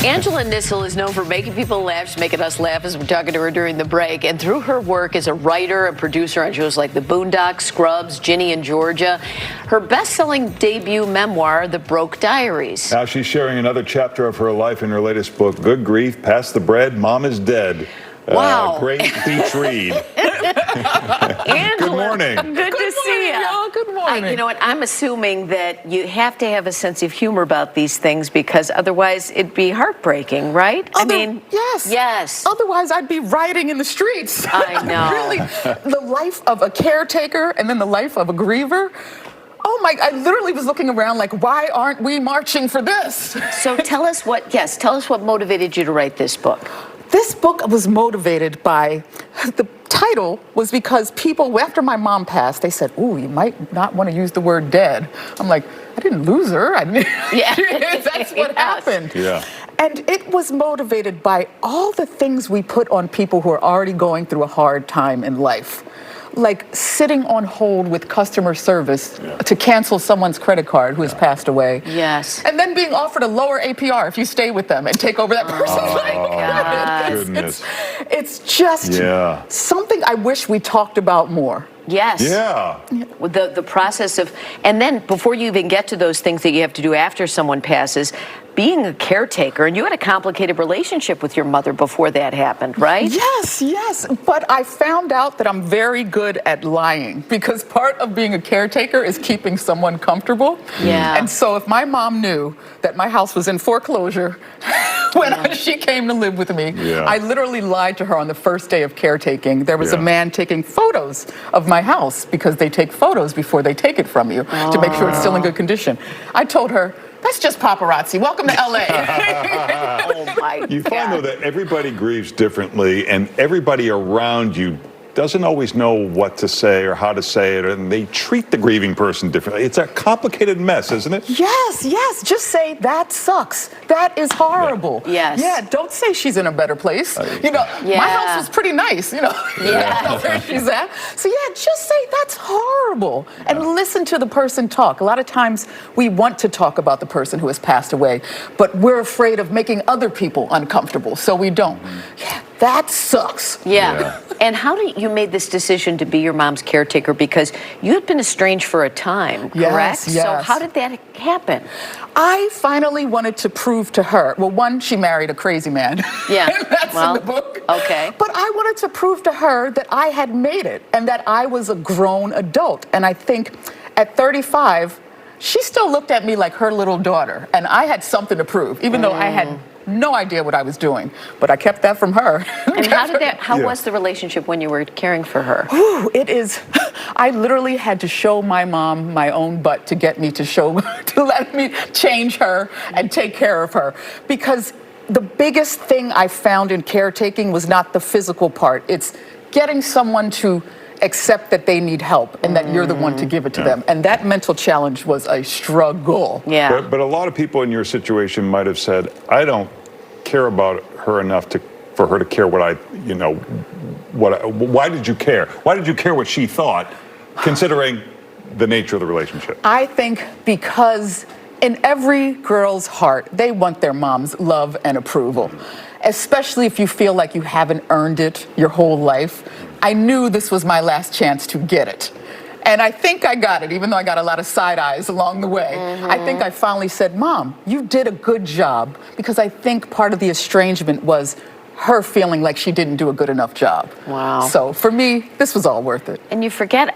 Angela Nissel is known for making people laugh. She's making us laugh as we're talking to her during the break. And through her work as a writer and producer on shows like the Boondocks, Scrubs, Ginny and Georgia, her best-selling debut memoir, The Broke Diaries. Now she's sharing another chapter of her life in her latest book, Good Grief, Pass the Bread, Mom is Dead. Wow. Great beach read. Angela, good morning. Good to see you. Y'all. Good morning. You know what? I'm assuming that you have to have a sense of humor about these things because otherwise it'd be heartbreaking, right? Yes. Yes. Otherwise, I'd be rioting in the streets. I know. Really, the life of a caretaker and then the life of a griever. Oh my, I literally was looking around like, why aren't we marching for this? So tell us what motivated you to write this book. This book was motivated by, the title was because people, after my mom passed, they said, ooh, you might not want to use the word dead. I'm like, I didn't lose her. Yeah. That's what happened. Yeah. And it was motivated by all the things we put on people who are already going through a hard time in life. Like sitting on hold with customer service to cancel someone's credit card who has passed away. Yes. And then being offered a lower APR if you stay with them and take over that person's life. Goodness. It's just something I wish we talked about more. Yes. Yeah. With the process of, and then before you even get to those things that you have to do after someone passes, being a caretaker, and you had a complicated relationship with your mother before that happened, right? Yes. But I found out that I'm very good at lying because part of being a caretaker is keeping someone comfortable. Yeah. And so if my mom knew that my house was in foreclosure when she came to live with me, I literally lied to her on the first day of caretaking. There was a man taking photos of my house because they take photos before they take it from you to make sure it's still in good condition. I told her, that's just paparazzi. Welcome to LA. Oh my God. You find, though, that everybody grieves differently, and everybody around you doesn't always know what to say or how to say it, and they treat the grieving person differently. It's a complicated mess, isn't it? Yes. Just say, that sucks. That is horrible. Yes. Yeah, don't say she's in a better place. My house was pretty nice, where she's at. So just say, that's horrible. And listen to the person talk. A lot of times we want to talk about the person who has passed away, but we're afraid of making other people uncomfortable, so we don't. Yeah, that sucks. Yeah. And how did you made this decision to be your mom's caretaker? Because you had been estranged for a time, correct? Yes. So how did that happen? I finally wanted to prove to her, well, one, she married a crazy man. Yeah. That's in the book. Okay. But I wanted to prove to her that I had made it and that I was a grown adult. And I think at 35, she still looked at me like her little daughter. And I had something to prove, even though I had no idea what I was doing, but I kept that from her. And how was the relationship when you were caring for her? It is, I literally had to show my mom my own butt to get me to let me change her and take care of her. Because the biggest thing I found in caretaking was not the physical part. It's getting someone to accept that they need help and that you're the one to give it to them. And that mental challenge was a struggle. Yeah. But a lot of people in your situation might have said, I don't care about her enough for her to care why did you care? Why did you care what she thought, considering the nature of the relationship? I think because in every girl's heart, they want their mom's love and approval, especially if you feel like you haven't earned it your whole life. I knew this was my last chance to get it. And I think I got it, even though I got a lot of side eyes along the way. I think I finally said, Mom, you did a good job, because I think part of the estrangement was her feeling like she didn't do a good enough job. Wow. So for me, this was all worth it. And you forget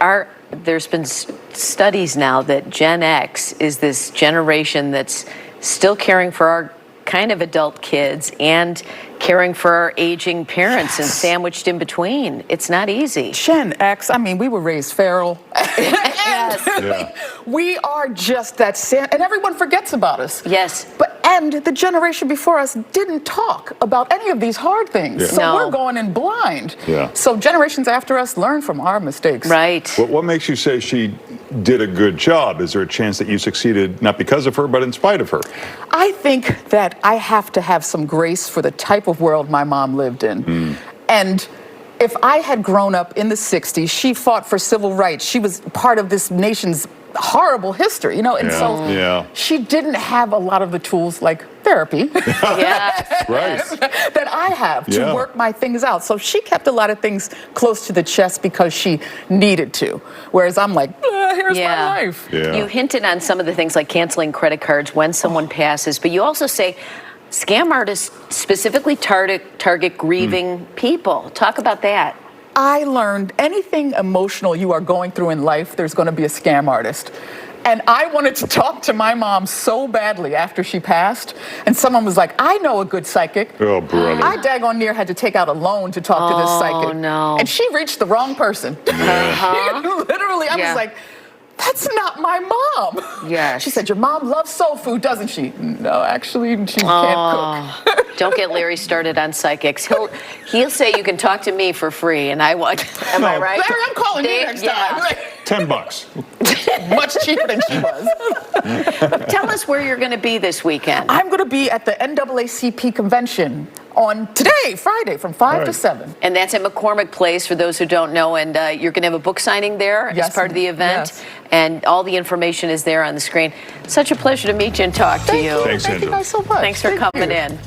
there's been studies now that Gen X is this generation that's still caring for our kind of adult kids and caring for our aging parents and sandwiched in between. It's not easy. Gen X, we were raised feral. We are just that and everyone forgets about us. Yes. And the generation before us didn't talk about any of these hard things. So we're going in blind. So generations after us learn from our mistakes. Right. What makes you say she did a good job? Is there a chance that you succeeded not because of her, but in spite of her? I think that I have to have some grace for the type of world my mom lived in. And if I had grown up in the 60s, she fought for civil rights. She was part of this nation's horrible history, and so she didn't have a lot of the tools like therapy Yes. Right. that I have to Yeah. work my things out. So she kept a lot of things close to the chest because she needed to. Whereas I'm like, here's my life. Yeah. You hinted on some of the things like canceling credit cards when someone passes, but you also say scam artists specifically target grieving people. Talk about that. I learned anything emotional you are going through in life, there's going to be a scam artist. And I wanted to talk to my mom so badly after she passed. And someone was like, I know a good psychic. Oh, brother. I daggone near had to take out a loan to talk to this psychic. Oh, no. And she reached the wrong person. Literally, I was like, that's not my mom. Yes. She said, your mom loves soul food, doesn't she? No, actually, she can't cook. Don't get Larry started on psychics. He'll say you can talk to me for free, and I want. Am I right? Larry, I'm calling you next time. $10. Much cheaper than she was. Tell us where you're going to be this weekend. I'm going to be at the NAACP convention on today, Friday, from 5 to 7. And that's at McCormick Place, for those who don't know. And you're going to have a book signing there Yes, as part of the event. yes. And all the information is there on the screen. Such a pleasure to meet you and talk to you. Thanks, Thank you Angela. guys so much. Thanks for Thank coming you. in.